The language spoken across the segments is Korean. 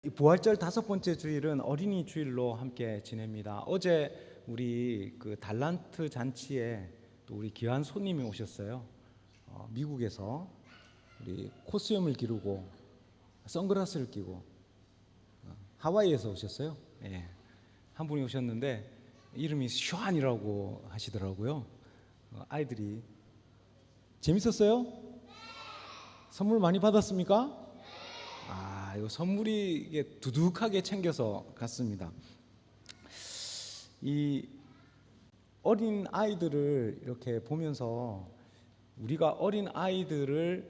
이 부활절 5번째 주일은 어린이 주일로 함께 지냅니다. 어제 우리 그 달란트 잔치에 또 우리 귀한 손님이 오셨어요. 미국에서 우리 코스염을 기르고 선글라스를 끼고 하와이에서 오셨어요. 예. 한 분이 오셨는데 이름이 슈안이라고 하시더라고요. 아이들이 재밌었어요? 선물 많이 받았습니까? 이 선물이 이게 두둑하게 챙겨서 갔습니다. 이 어린 아이들을 이렇게 보면서 우리가 어린 아이들을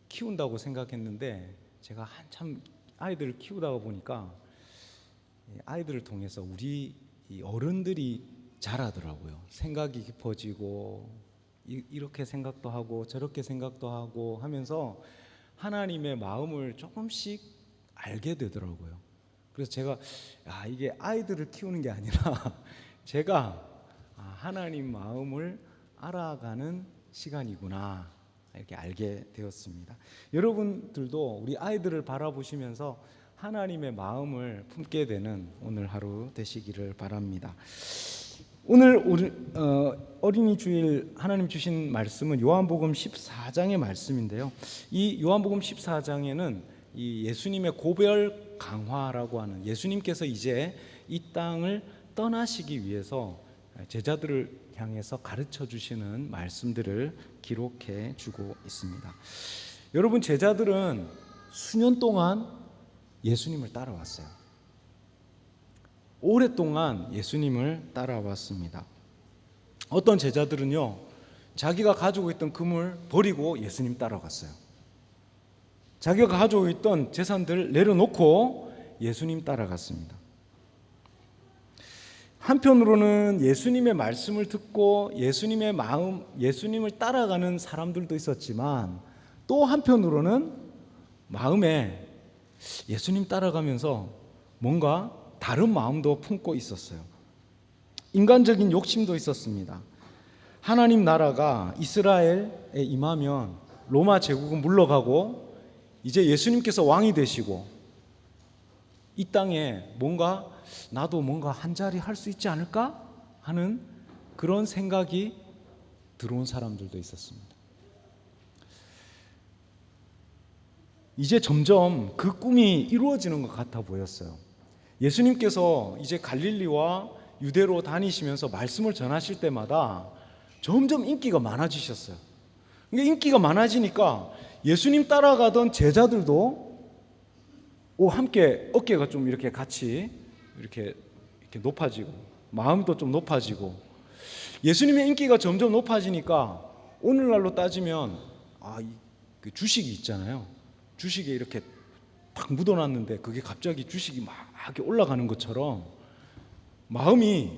키운다고 생각했는데 제가 한참 아이들을 키우다가 보니까 아이들을 통해서 우리 어른들이 자라더라고요. 생각이 깊어지고 이렇게 생각도 하고 저렇게 생각도 하고 하면서 하나님의 마음을 조금씩 알게 되더라고요. 그래서 제가 이게 아이들을 키우는 게 아니라 제가 하나님 마음을 알아가는 시간이구나 이렇게 알게 되었습니다. 여러분들도 우리 아이들을 바라보시면서 하나님의 마음을 품게 되는 오늘 하루 되시기를 바랍니다. 오늘 어린이 주일 하나님 주신 말씀은 요한복음 14장의 말씀인데요. 이 요한복음 14장에는 이 예수님의 고별 강화라고 하는, 예수님께서 이제 이 땅을 떠나시기 위해서 제자들을 향해서 가르쳐 주시는 말씀들을 기록해 주고 있습니다. 여러분, 제자들은 수년 동안 예수님을 따라왔어요. 오랫동안 예수님을 따라왔습니다. 어떤 제자들은요, 자기가 가지고 있던 금을 버리고 예수님 따라갔어요. 자기가 가지고 있던 재산들을 내려놓고 예수님 따라갔습니다. 한편으로는 예수님의 말씀을 듣고 예수님의 마음, 예수님을 따라가는 사람들도 있었지만 또 한편으로는 마음에 예수님 따라가면서 뭔가 다른 마음도 품고 있었어요. 인간적인 욕심도 있었습니다. 하나님 나라가 이스라엘에 임하면 로마 제국은 물러가고 이제 예수님께서 왕이 되시고 이 땅에 나도 뭔가 한 자리 할 수 있지 않을까 하는 그런 생각이 들어온 사람들도 있었습니다. 이제 점점 그 꿈이 이루어지는 것 같아 보였어요. 예수님께서 이제 갈릴리와 유대로 다니시면서 말씀을 전하실 때마다 점점 인기가 많아지셨어요. 그러니까 인기가 많아지니까 예수님 따라가던 제자들도 함께 어깨가 좀 이렇게 같이 이렇게 높아지고 마음도 좀 높아지고 예수님의 인기가 점점 높아지니까 오늘날로 따지면 그 주식이 있잖아요. 주식에 이렇게 탁 묻어놨는데 그게 갑자기 주식이 막 올라가는 것처럼 마음이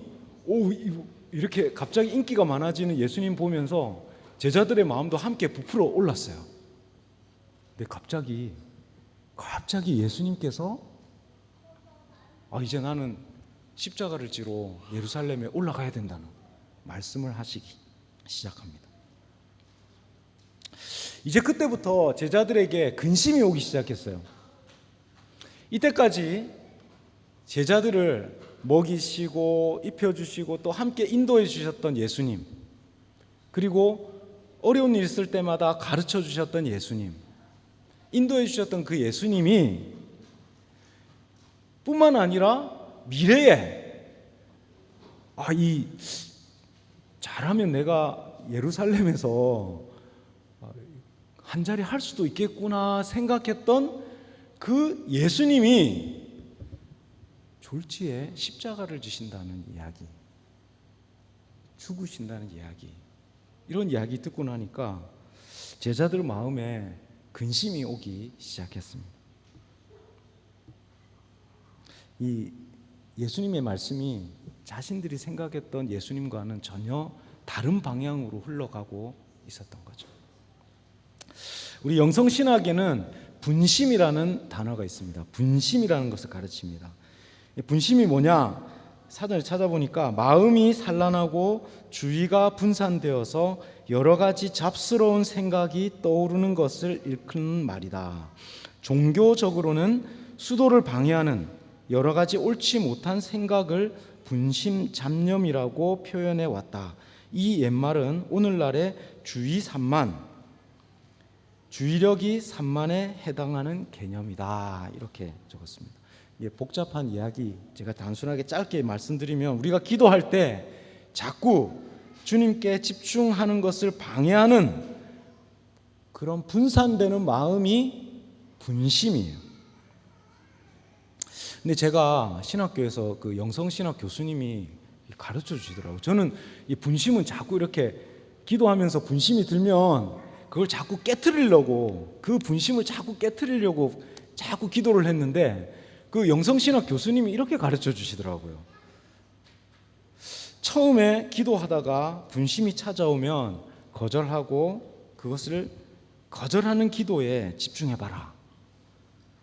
이렇게 갑자기 인기가 많아지는 예수님 보면서 제자들의 마음도 함께 부풀어 올랐어요. 근데 갑자기 예수님께서 이제 나는 십자가를 지러 예루살렘에 올라가야 된다는 말씀을 하시기 시작합니다. 이제 그때부터 제자들에게 근심이 오기 시작했어요. 이때까지 제자들을 먹이시고 입혀주시고 또 함께 인도해 주셨던 예수님, 그리고 어려운 일 있을 때마다 가르쳐 주셨던 예수님, 인도해 주셨던 그 예수님이 뿐만 아니라 미래에 잘하면 내가 예루살렘에서 한 자리 할 수도 있겠구나 생각했던 그 예수님이 졸지에 십자가를 지신다는 이야기, 죽으신다는 이야기, 이런 이야기 듣고 나니까 제자들 마음에 근심이 오기 시작했습니다. 이 예수님의 말씀이 자신들이 생각했던 예수님과는 전혀 다른 방향으로 흘러가고 있었던 거죠. 우리 영성신학에는 분심이라는 단어가 있습니다. 분심이라는 것을 가르칩니다. 분심이 뭐냐? 사전을 찾아보니까 마음이 산란하고 주의가 분산되어서 여러 가지 잡스러운 생각이 떠오르는 것을 일컫는 말이다. 종교적으로는 수도를 방해하는 여러 가지 옳지 못한 생각을 분심잡념이라고 표현해 왔다. 이 옛말은 오늘날의 주의 산만, 주의력이 산만에 해당하는 개념이다. 이렇게 적었습니다. 이게 복잡한 이야기 제가 단순하게 짧게 말씀드리면, 우리가 기도할 때 자꾸 주님께 집중하는 것을 방해하는 그런 분산되는 마음이 분심이에요. 근데 제가 신학교에서 그 영성신학 교수님이 가르쳐 주시더라고요. 저는 이 분심은 자꾸 이렇게 기도하면서 분심이 들면 그걸 자꾸 깨트리려고, 그 분심을 자꾸 깨트리려고 자꾸 기도를 했는데, 그 영성신학 교수님이 이렇게 가르쳐 주시더라고요. 처음에 기도하다가 분심이 찾아오면 거절하고 그것을 거절하는 기도에 집중해봐라.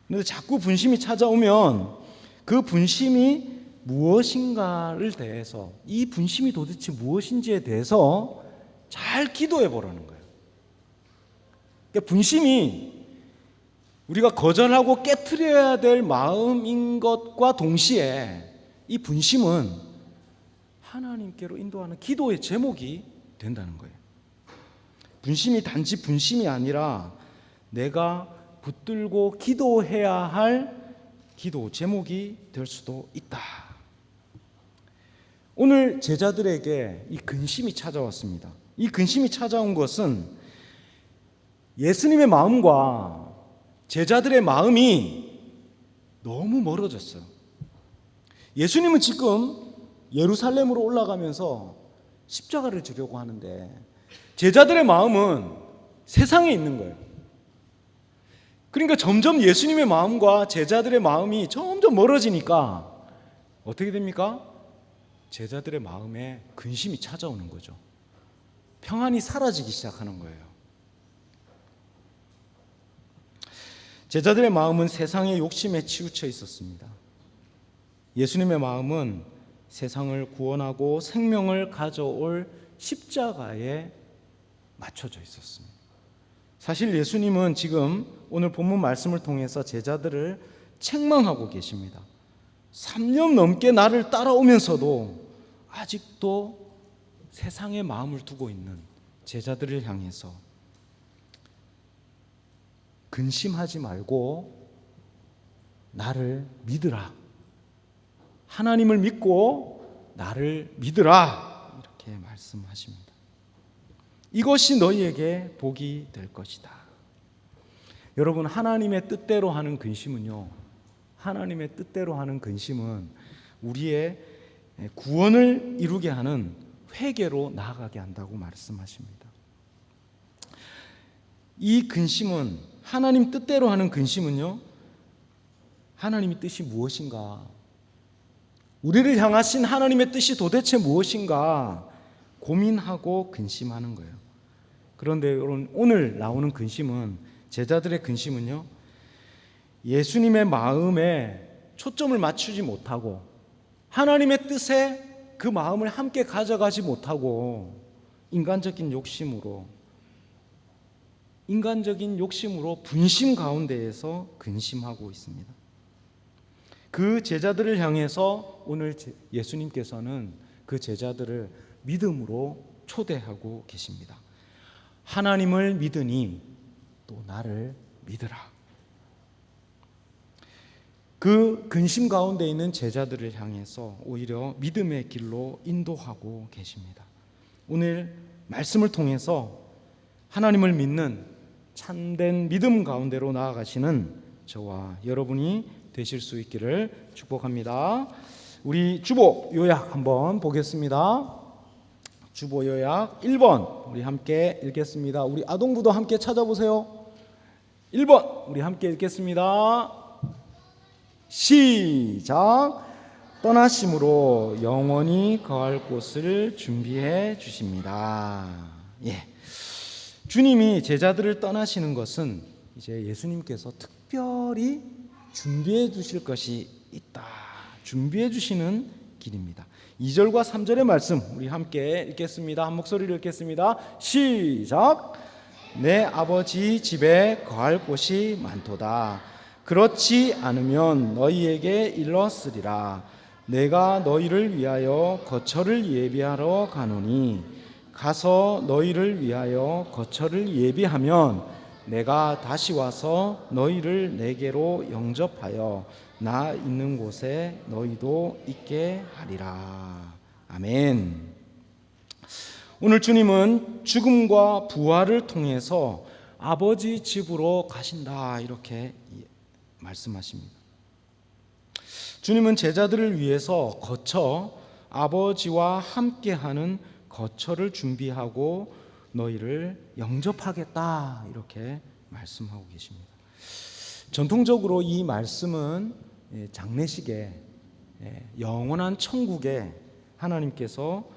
그런데 자꾸 분심이 찾아오면 그 분심이 무엇인가를 대해서, 이 분심이 도대체 무엇인지에 대해서 잘 기도해보라는 거예요. 그러니까 분심이 우리가 거절하고 깨트려야 될 마음인 것과 동시에 이 분심은 하나님께로 인도하는 기도의 제목이 된다는 거예요. 분심이 단지 분심이 아니라 내가 붙들고 기도해야 할 기도 제목이 될 수도 있다. 오늘 제자들에게 이 근심이 찾아왔습니다. 이 근심이 찾아온 것은 예수님의 마음과 제자들의 마음이 너무 멀어졌어요. 예수님은 지금 예루살렘으로 올라가면서 십자가를 지려고 하는데, 제자들의 마음은 세상에 있는 거예요. 그러니까 점점 예수님의 마음과 제자들의 마음이 점점 멀어지니까 어떻게 됩니까? 제자들의 마음에 근심이 찾아오는 거죠. 평안이 사라지기 시작하는 거예요. 제자들의 마음은 세상의 욕심에 치우쳐 있었습니다. 예수님의 마음은 세상을 구원하고 생명을 가져올 십자가에 맞춰져 있었습니다. 사실 예수님은 지금 오늘 본문 말씀을 통해서 제자들을 책망하고 계십니다. 3년 넘게 나를 따라오면서도 아직도 세상에 마음을 두고 있는 제자들을 향해서 근심하지 말고 나를 믿으라. 하나님을 믿고 나를 믿으라. 이렇게 말씀하십니다. 이것이 너희에게 복이 될 것이다. 여러분, 하나님의 뜻대로 하는 근심은요, 하나님의 뜻대로 하는 근심은 우리의 구원을 이루게 하는 회개로 나아가게 한다고 말씀하십니다. 이 근심은, 하나님 뜻대로 하는 근심은요, 하나님의 뜻이 무엇인가, 우리를 향하신 하나님의 뜻이 도대체 무엇인가 고민하고 근심하는 거예요. 그런데 여러분, 오늘 나오는 근심은, 제자들의 근심은요, 예수님의 마음에 초점을 맞추지 못하고 하나님의 뜻에 그 마음을 함께 가져가지 못하고 인간적인 욕심으로 분심 가운데에서 근심하고 있습니다. 그 제자들을 향해서 오늘 예수님께서는 그 제자들을 믿음으로 초대하고 계십니다. 하나님을 믿으니 또 나를 믿으라. 그 근심 가운데 있는 제자들을 향해서 오히려 믿음의 길로 인도하고 계십니다. 오늘 말씀을 통해서 하나님을 믿는 참된 믿음 가운데로 나아가시는 저와 여러분이 되실 수 있기를 축복합니다. 우리 주보 요약 한번 보겠습니다. 주보 요약 1번 우리 함께 읽겠습니다. 우리 아동부도 함께 찾아보세요. 1번 우리 함께 읽겠습니다. 시작. 떠나심으로 영원히 거할 곳을 준비해 주십니다. 예. 주님이 제자들을 떠나시는 것은 이제 예수님께서 특별히 준비해 주실 것이 있다. 준비해 주시는 길입니다. 2절과 3절의 말씀 우리 함께 읽겠습니다. 한 목소리로 읽겠습니다. 시작. 내 아버지 집에 거할 곳이 많도다. 그렇지 않으면 너희에게 일렀으리라. 내가 너희를 위하여 거처를 예비하러 가노니 가서 너희를 위하여 거처를 예비하면 내가 다시 와서 너희를 내게로 영접하여 나 있는 곳에 너희도 있게 하리라. 아멘. 오늘 주님은 죽음과 부활을 통해서 아버지 집으로 가신다 이렇게 말씀하십니다. 주님은 제자들을 위해서 거처, 아버지와 함께하는 거처를 준비하고 너희를 영접하겠다 이렇게 말씀하고 계십니다. 전통적으로 이 말씀은 장례식에 영원한 천국에 하나님께서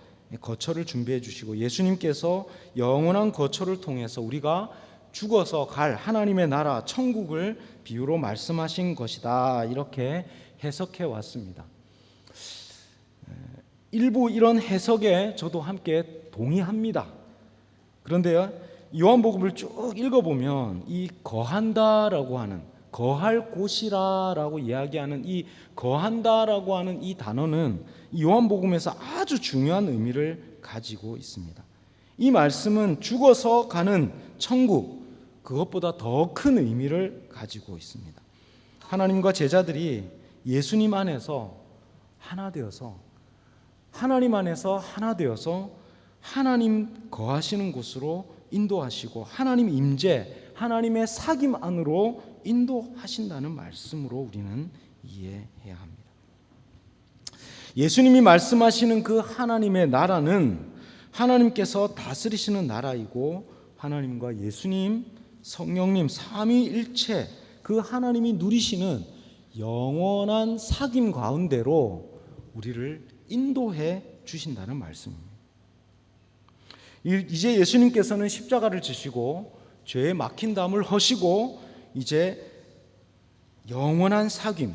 거처를 준비해 주시고 예수님께서 영원한 거처를 통해서 우리가 죽어서 갈 하나님의 나라 천국을 비유로 말씀하신 것이다 이렇게 해석해 왔습니다. 일부 이런 해석에 저도 함께 동의합니다. 그런데요, 요한복음을 쭉 읽어보면 이 거한다라고 하는, 거할 곳이라고 이야기하는 이 거한다라고 하는 이 단어는 이 요한복음에서 아주 중요한 의미를 가지고 있습니다. 이 말씀은 죽어서 가는 천국, 그것보다 더 큰 의미를 가지고 있습니다. 하나님과 제자들이 예수님 안에서 하나 되어서, 하나님 안에서 하나 되어서 하나님 거하시는 곳으로 인도하시고 하나님 임재, 하나님의 사귐 안으로 인도하신다는 말씀으로 우리는 이해해야 합니다. 예수님이 말씀하시는 그 하나님의 나라는 하나님께서 다스리시는 나라이고 하나님과 예수님, 성령님 삼위일체 그 하나님이 누리시는 영원한 사귐 가운데로 우리를 인도해 주신다는 말씀입니다. 이제 예수님께서는 십자가를 지시고 죄에 막힌 담을 허시고 이제 영원한 사귐,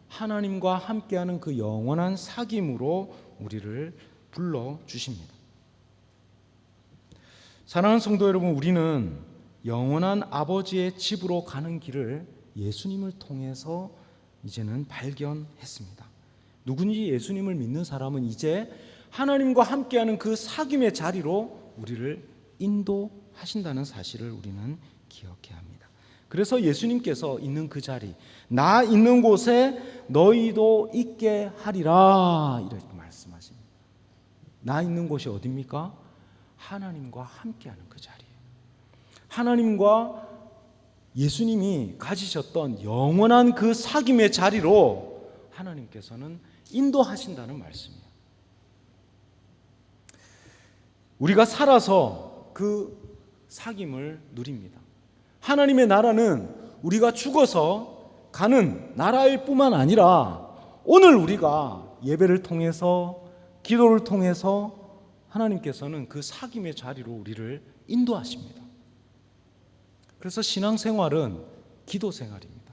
하나님과 함께하는 그 영원한 사귐으로 우리를 불러주십니다. 사랑하는 성도 여러분, 우리는 영원한 아버지의 집으로 가는 길을 예수님을 통해서 이제는 발견했습니다. 누군지 예수님을 믿는 사람은 이제 하나님과 함께하는 그 사귐의 자리로 우리를 인도하신다는 사실을 우리는 기억해야 합니다. 그래서 예수님께서 있는 그 자리, 나 있는 곳에 너희도 있게 하리라 이렇게 말씀하십니다. 나 있는 곳이 어디입니까? 하나님과 함께하는 그 자리예요. 하나님과 예수님이 가지셨던 영원한 그 사귐의 자리로 하나님께서는 인도하신다는 말씀이에요. 우리가 살아서 그 사귐을 누립니다. 하나님의 나라는 우리가 죽어서 가는 나라일 뿐만 아니라 오늘 우리가 예배를 통해서 기도를 통해서 하나님께서는 그 사귐의 자리로 우리를 인도하십니다. 그래서 신앙생활은 기도생활입니다.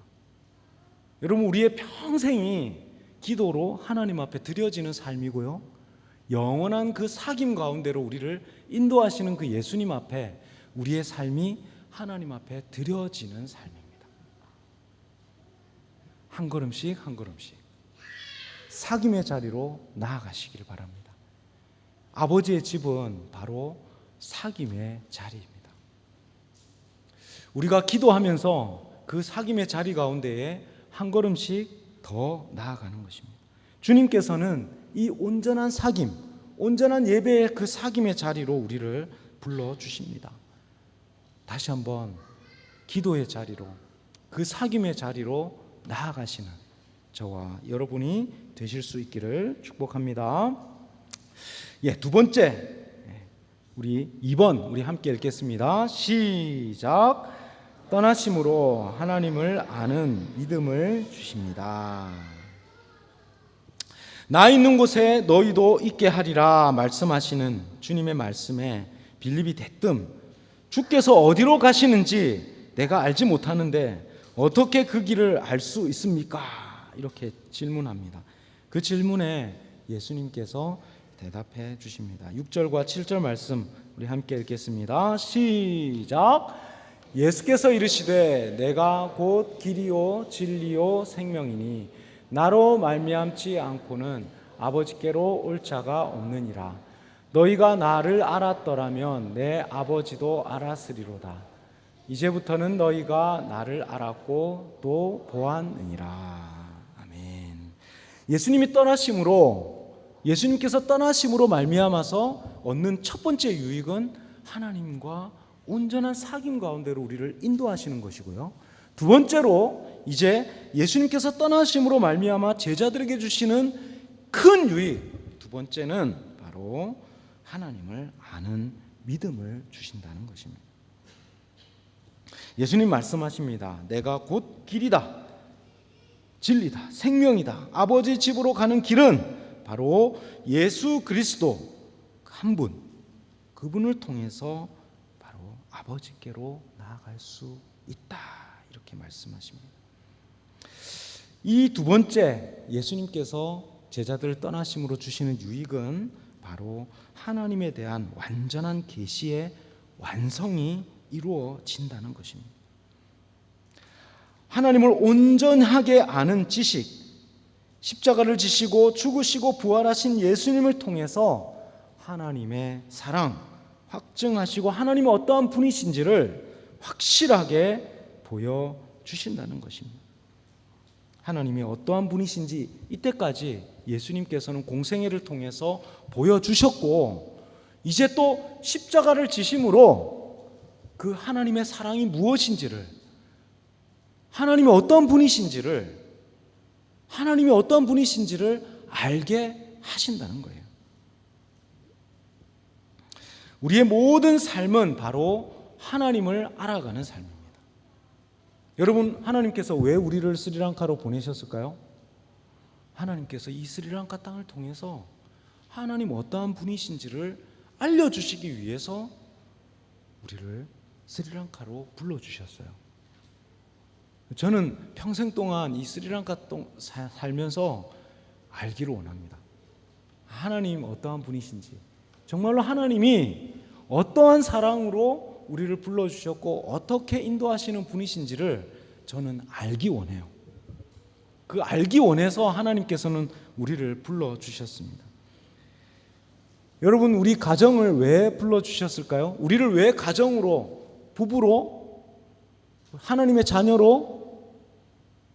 여러분, 우리의 평생이 기도로 하나님 앞에 드려지는 삶이고요, 영원한 그 사귐 가운데로 우리를 인도하시는 그 예수님 앞에 우리의 삶이 하나님 앞에 드려지는 삶입니다. 한 걸음씩 한 걸음씩 사귐의 자리로 나아가시길 바랍니다. 아버지의 집은 바로 사귐의 자리입니다. 우리가 기도하면서 그 사귐의 자리 가운데에 한 걸음씩 더 나아가는 것입니다. 주님께서는 이 온전한 사귐, 온전한 예배의 그 사귐의 자리로 우리를 불러주십니다. 다시 한번 기도의 자리로, 그 사귐의 자리로 나아가시는 저와 여러분이 되실 수 있기를 축복합니다. 두 번째, 우리 2번 우리 함께 읽겠습니다. 시작. 떠나심으로 하나님을 아는 믿음을 주십니다. 나 있는 곳에 너희도 있게 하리라 말씀하시는 주님의 말씀에 빌립이 대뜸 주께서 어디로 가시는지 내가 알지 못하는데 어떻게 그 길을 알 수 있습니까? 이렇게 질문합니다. 그 질문에 예수님께서 대답해 주십니다. 6절과 7절 말씀 우리 함께 읽겠습니다. 시작. 예수께서 이르시되 내가 곧 길이요 진리요 생명이니 나로 말미암지 않고는 아버지께로 올 자가 없느니라. 너희가 나를 알았더라면 내 아버지도 알았으리로다. 이제부터는 너희가 나를 알았고 또 보았느니라. 아멘. 예수님께서 떠나심으로 말미암아서 얻는 첫 번째 유익은 하나님과 온전한 사귐 가운데로 우리를 인도하시는 것이고요. 두 번째로 이제 예수님께서 떠나심으로 말미암아 제자들에게 주시는 큰 유익, 두 번째는 바로 하나님을 아는 믿음을 주신다는 것입니다. 예수님 말씀하십니다. 내가 곧 길이다, 진리다, 생명이다. 아버지 집으로 가는 길은 바로 예수 그리스도 한 분, 그분을 통해서 바로 아버지께로 나아갈 수 있다, 이렇게 말씀하십니다. 이 두 번째, 예수님께서 제자들을 떠나심으로 주시는 유익은 바로 하나님에 대한 완전한 계시의 완성이 이루어진다는 것입니다. 하나님을 온전하게 아는 지식, 십자가를 지시고 죽으시고 부활하신 예수님을 통해서 하나님의 사랑 확증하시고 하나님이 어떠한 분이신지를 확실하게 보여주신다는 것입니다. 하나님이 어떠한 분이신지 이때까지 예수님께서는 공생애를 통해서 보여주셨고, 이제 또 십자가를 지심으로 그 하나님의 사랑이 무엇인지를, 하나님이 어떠한 분이신지를 알게 하신다는 거예요. 우리의 모든 삶은 바로 하나님을 알아가는 삶입니다. 여러분, 하나님께서 왜 우리를 스리랑카로 보내셨을까요? 하나님께서 이 스리랑카 땅을 통해서 하나님 어떠한 분이신지를 알려주시기 위해서 우리를 스리랑카로 불러주셨어요. 저는 평생 동안 이 스리랑카 살면서 알기를 원합니다. 하나님 어떠한 분이신지, 정말로 하나님이 어떠한 사랑으로 우리를 불러주셨고 어떻게 인도하시는 분이신지를 저는 알기 원해요. 그 알기 원해서 하나님께서는 우리를 불러주셨습니다. 여러분, 우리 가정을 왜 불러주셨을까요? 우리를 왜 가정으로, 부부로, 하나님의 자녀로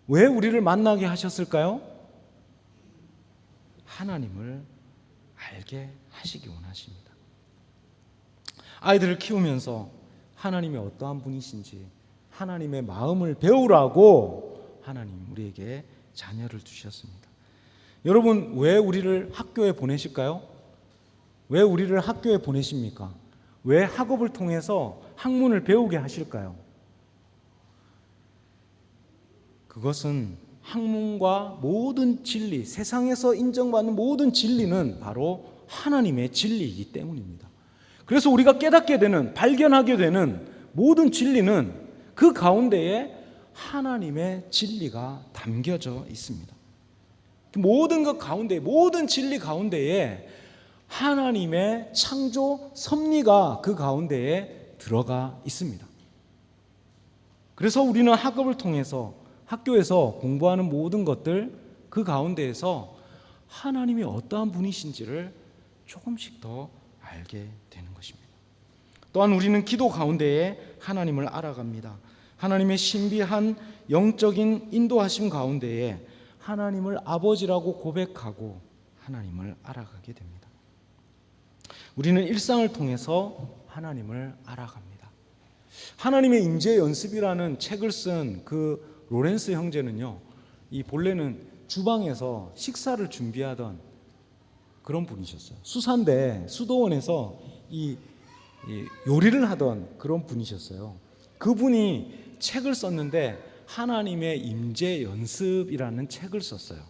왜 우리를 만나게 하셨을까요? 하나님을 알게 하시기 원하십니다. 아이들을 키우면서 하나님이 어떠한 분이신지 하나님의 마음을 배우라고 하나님 우리에게 자녀를 주셨습니다. 여러분, 왜 우리를 학교에 보내실까요? 왜 우리를 학교에 보내십니까? 왜 학업을 통해서 학문을 배우게 하실까요? 그것은 학문과 모든 진리, 세상에서 인정받는 모든 진리는 바로 하나님의 진리이기 때문입니다. 그래서 우리가 깨닫게 되는, 발견하게 되는 모든 진리는 그 가운데에 하나님의 진리가 담겨져 있습니다. 모든 것 가운데, 모든 진리 가운데에 하나님의 창조 섭리가 그 가운데에 들어가 있습니다. 그래서 우리는 학업을 통해서, 학교에서 공부하는 모든 것들, 그 가운데에서 하나님이 어떠한 분이신지를 조금씩 더 알게 되는 것입니다. 또한 우리는 기도 가운데에 하나님을 알아갑니다. 하나님의 신비한 영적인 인도하심 가운데에 하나님을 아버지라고 고백하고 하나님을 알아가게 됩니다. 우리는 일상을 통해서 하나님을 알아갑니다. 하나님의 임재 연습이라는 책을 쓴 그 로렌스 형제는요, 이 본래는 주방에서 식사를 준비하던 그런 분이셨어요. 수산대 수도원에서 이 요리를 하던 그런 분이셨어요. 그분이 책을 썼는데 하나님의 임재 연습이라는 책을 썼어요.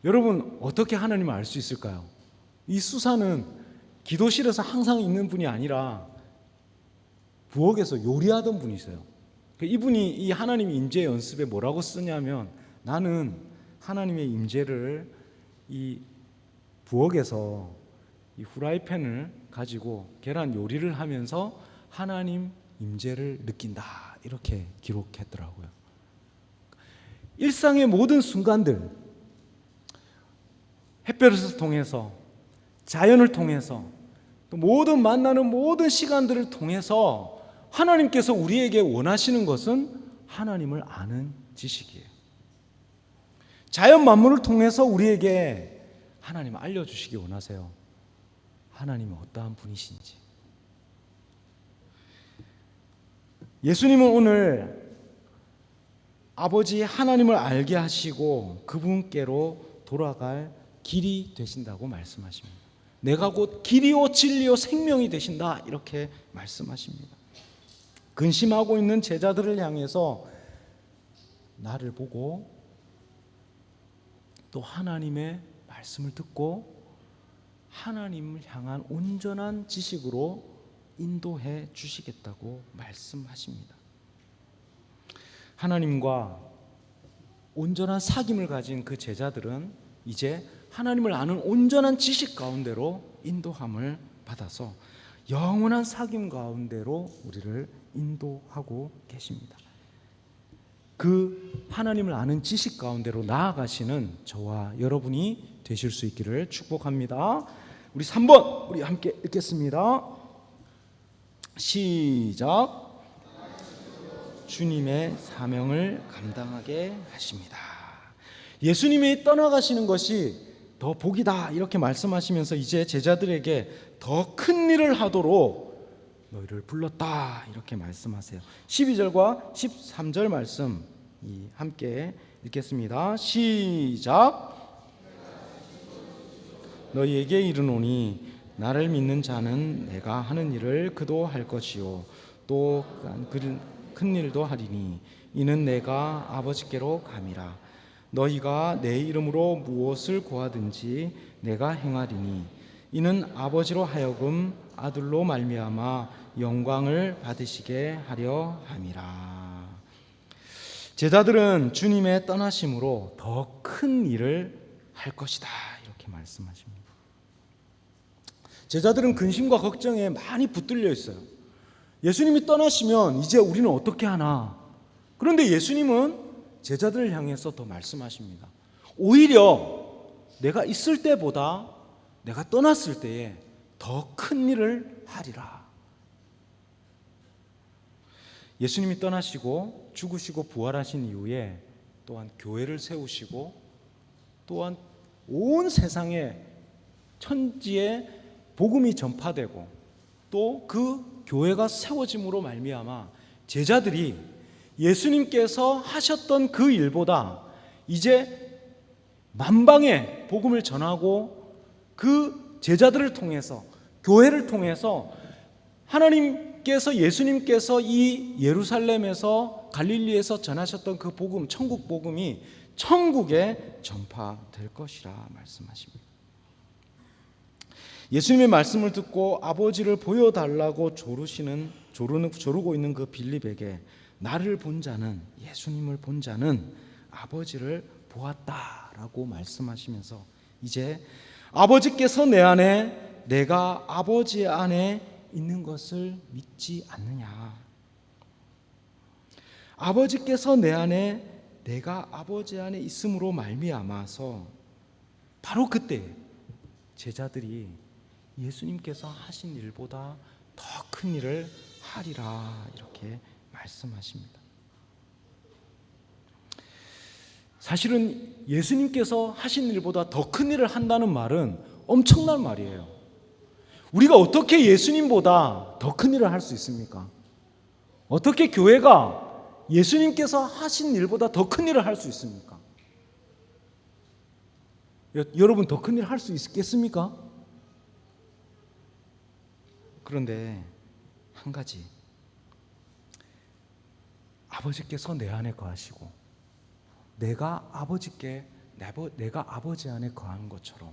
여러분, 어떻게 하나님을 알 수 있을까요? 이 수사는 기도실에서 항상 있는 분이 아니라 부엌에서 요리하던 분이세요. 이분이 이 하나님의 임재 연습에 뭐라고 쓰냐면, 나는 하나님의 임재를 이 부엌에서 이 후라이팬을 가지고 계란 요리를 하면서 하나님 임재를 느낀다. 이렇게 기록했더라고요. 일상의 모든 순간들, 햇볕을 통해서, 자연을 통해서, 또 모든 만나는 모든 시간들을 통해서 하나님께서 우리에게 원하시는 것은 하나님을 아는 지식이에요. 자연 만물을 통해서 우리에게 하나님을 알려주시기 원하세요. 하나님은 어떠한 분이신지. 예수님은 오늘 아버지 하나님을 알게 하시고 그분께로 돌아갈 길이 되신다고 말씀하십니다. 내가 곧 길이요 진리요 생명이 되신다 이렇게 말씀하십니다. 근심하고 있는 제자들을 향해서 나를 보고 또 하나님의 말씀을 듣고 하나님을 향한 온전한 지식으로 인도해 주시겠다고 말씀하십니다. 하나님과 온전한 사귐을 가진 그 제자들은 이제 하나님을 아는 온전한 지식 가운데로 인도함을 받아서 영원한 사귐 가운데로 우리를 인도하고 계십니다. 그 하나님을 아는 지식 가운데로 나아가시는 저와 여러분이 되실 수 있기를 축복합니다. 우리 3번 우리 함께 읽겠습니다. 시작. 주님의 사명을 감당하게 하십니다. 예수님이 떠나가시는 것이 더 복이다 이렇게 말씀하시면서 이제 제자들에게 더 큰 일을 하도록 너희를 불렀다 이렇게 말씀하세요. 12절과 13절 말씀 함께 읽겠습니다. 시작. 너희에게 이르노니 나를 믿는 자는 내가 하는 일을 그도 할 것이요 또 큰 일도 하리니 이는 내가 아버지께로 감이라. 너희가 내 이름으로 무엇을 구하든지 내가 행하리니 이는 아버지로 하여금 아들로 말미암아 영광을 받으시게 하려 함이라. 제자들은 주님의 떠나심으로 더 큰 일을 할 것이다 이렇게 말씀하십니다. 제자들은 근심과 걱정에 많이 붙들려 있어요. 예수님이 떠나시면 이제 우리는 어떻게 하나? 그런데 예수님은 제자들을 향해서 더 말씀하십니다. 오히려 내가 있을 때보다 내가 떠났을 때에 더 큰 일을 하리라. 예수님이 떠나시고 죽으시고 부활하신 이후에 또한 교회를 세우시고 또한 온 세상에 천지에 복음이 전파되고 또 그 교회가 세워짐으로 말미암아 제자들이 예수님께서 하셨던 그 일보다 이제 만방에 복음을 전하고 그 제자들을 통해서 교회를 통해서 하나님께서 예수님께서 이 예루살렘에서 갈릴리에서 전하셨던 그 복음, 천국 복음이 천국에 전파될 것이라 말씀하십니다. 예수님의 말씀을 듣고 아버지를 보여달라고 조르고 있는 그 빌립에게 나를 본 자는, 예수님을 본 자는 아버지를 보았다라고 말씀하시면서 이제 아버지께서 내 안에 내가 아버지 안에 있는 것을 믿지 않느냐. 아버지께서 내 안에 내가 아버지 안에 있음으로 말미암아서 바로 그때 제자들이 예수님께서 하신 일보다 더 큰 일을 하리라 이렇게 말씀하십니다. 사실은 예수님께서 하신 일보다 더 큰 일을 한다는 말은 엄청난 말이에요. 우리가 어떻게 예수님보다 더 큰 일을 할 수 있습니까? 어떻게 교회가 예수님께서 하신 일보다 더 큰 일을 할 수 있습니까? 여러분 더 큰 일 할 수 있겠습니까? 그런데 한 가지, 아버지께서 내 안에 거하시고 내가 아버지 안에 거하는 것처럼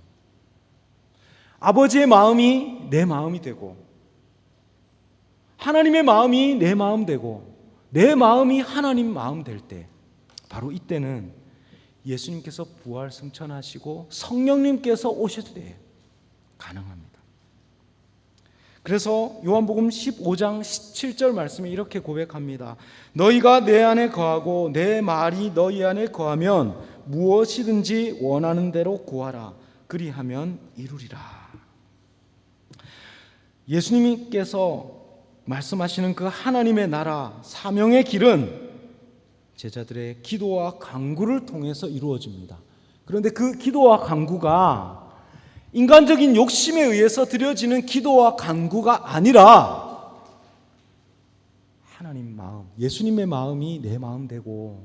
아버지의 마음이 내 마음이 되고 하나님의 마음이 내 마음 되고 내 마음이 하나님 마음 될 때, 바로 이때는 예수님께서 부활 승천하시고 성령님께서 오실 때 가능합니다. 그래서 요한복음 15장 17절 말씀에 이렇게 고백합니다. 너희가 내 안에 거하고 내 말이 너희 안에 거하면 무엇이든지 원하는 대로 구하라. 그리하면 이루리라. 예수님께서 말씀하시는 그 하나님의 나라 사명의 길은 제자들의 기도와 간구를 통해서 이루어집니다. 그런데 그 기도와 간구가 인간적인 욕심에 의해서 드려지는 기도와 간구가 아니라 하나님 마음, 예수님의 마음이 내 마음 되고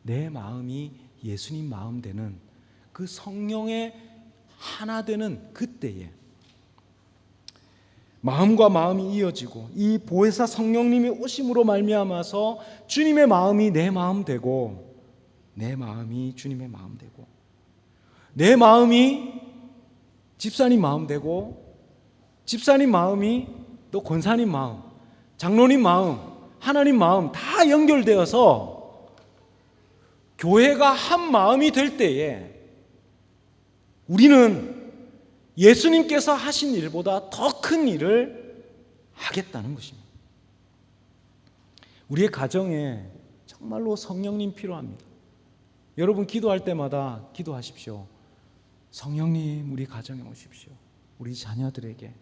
내 마음이 예수님 마음 되는 그 성령의 하나 되는 그때에 마음과 마음이 이어지고 이 보혜사 성령님이 오심으로 말미암아서 주님의 마음이 내 마음 되고 내 마음이 주님의 마음 되고 내 마음이 집사님 마음 되고 집사님 마음이 또 권사님 마음, 장로님 마음, 하나님 마음 다 연결되어서 교회가 한 마음이 될 때에 우리는 예수님께서 하신 일보다 더 큰 일을 하겠다는 것입니다. 우리의 가정에 정말로 성령님 필요합니다. 여러분 기도할 때마다 기도하십시오. 성령님 우리 가정에 오십시오. 우리 자녀들에게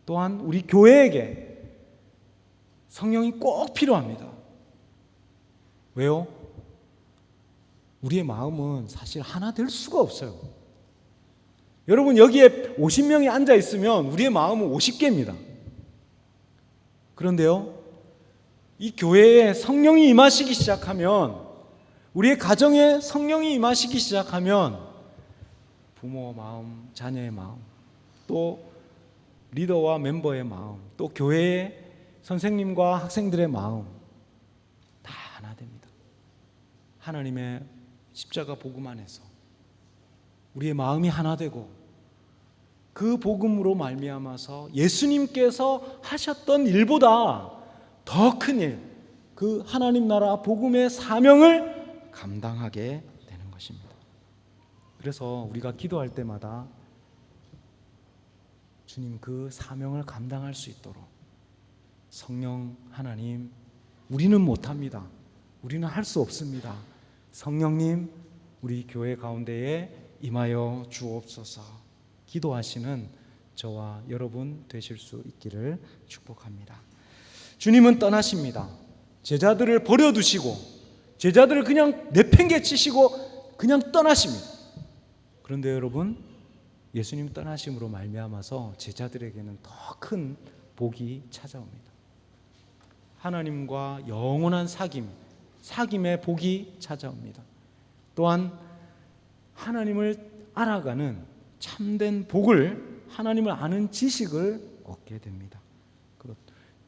또한 우리 교회에게 성령이 꼭 필요합니다. 왜요? 우리의 마음은 사실 하나 될 수가 없어요. 여러분 여기에 50명이 앉아 있으면 우리의 마음은 50개입니다. 그런데요, 이 교회에 성령이 임하시기 시작하면, 우리의 가정에 성령이 임하시기 시작하면 부모 마음, 자녀의 마음, 또 리더와 멤버의 마음, 또 교회의 선생님과 학생들의 마음 다 하나 됩니다. 하나님의 십자가 복음 안에서 우리의 마음이 하나 되고 그 복음으로 말미암아서 예수님께서 하셨던 일보다 더 큰 일, 그 하나님 나라 복음의 사명을 감당하게 되는 것입니다. 그래서 우리가 기도할 때마다 주님 그 사명을 감당할 수 있도록 성령 하나님, 우리는 못합니다. 우리는 할 수 없습니다. 성령님 우리 교회 가운데에 임하여 주옵소서. 기도하시는 저와 여러분 되실 수 있기를 축복합니다. 주님은 떠나십니다. 제자들을 버려두시고 제자들을 그냥 내팽개치시고 그냥 떠나십니다. 그런데 여러분, 예수님 떠나심으로 말미암아서 제자들에게는 더 큰 복이 찾아옵니다. 하나님과 영원한 사귐의 복이 찾아옵니다. 또한 하나님을 알아가는 참된 복을, 하나님을 아는 지식을 얻게 됩니다.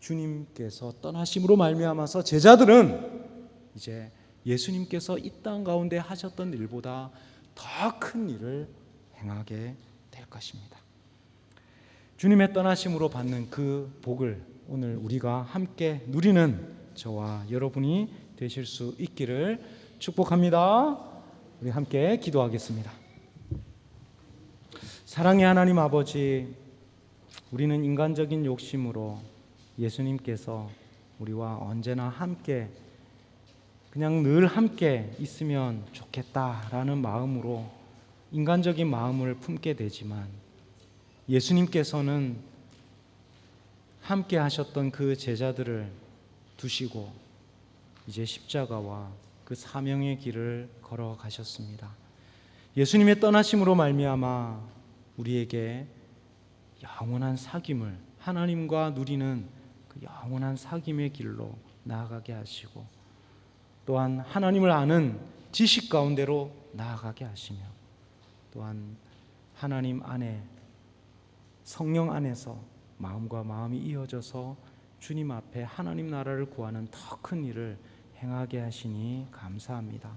주님께서 떠나심으로 말미암아서 제자들은 이제 예수님께서 이 땅 가운데 하셨던 일보다 더 큰 일을 행하게 될 것입니다. 주님의 떠나심으로 받는 그 복을 오늘 우리가 함께 누리는 저와 여러분이 되실 수 있기를 축복합니다. 우리 함께 기도하겠습니다. 사랑의 하나님 아버지, 우리는 인간적인 욕심으로 예수님께서 우리와 언제나 함께, 그냥 늘 함께 있으면 좋겠다라는 마음으로 인간적인 마음을 품게 되지만, 예수님께서는 함께 하셨던 그 제자들을 두시고 이제 십자가와 그 사명의 길을 걸어가셨습니다. 예수님의 떠나심으로 말미암아 우리에게 영원한 사귐을, 하나님과 누리는 그 영원한 사귐의 길로 나아가게 하시고, 또한 하나님을 아는 지식 가운데로 나아가게 하시며, 또한 하나님 안에, 성령 안에서 마음과 마음이 이어져서 주님 앞에 하나님 나라를 구하는 더 큰 일을 행하게 하시니 감사합니다.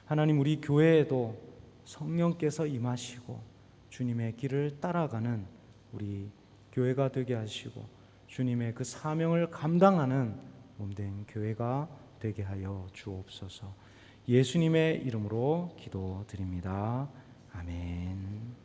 하나님, 우리 교회에도 성령께서 임하시고 주님의 길을 따라가는 우리 교회가 되게 하시고 주님의 그 사명을 감당하는 몸된 교회가 되게 하여 주옵소서. 예수님의 이름으로 기도드립니다. 아멘.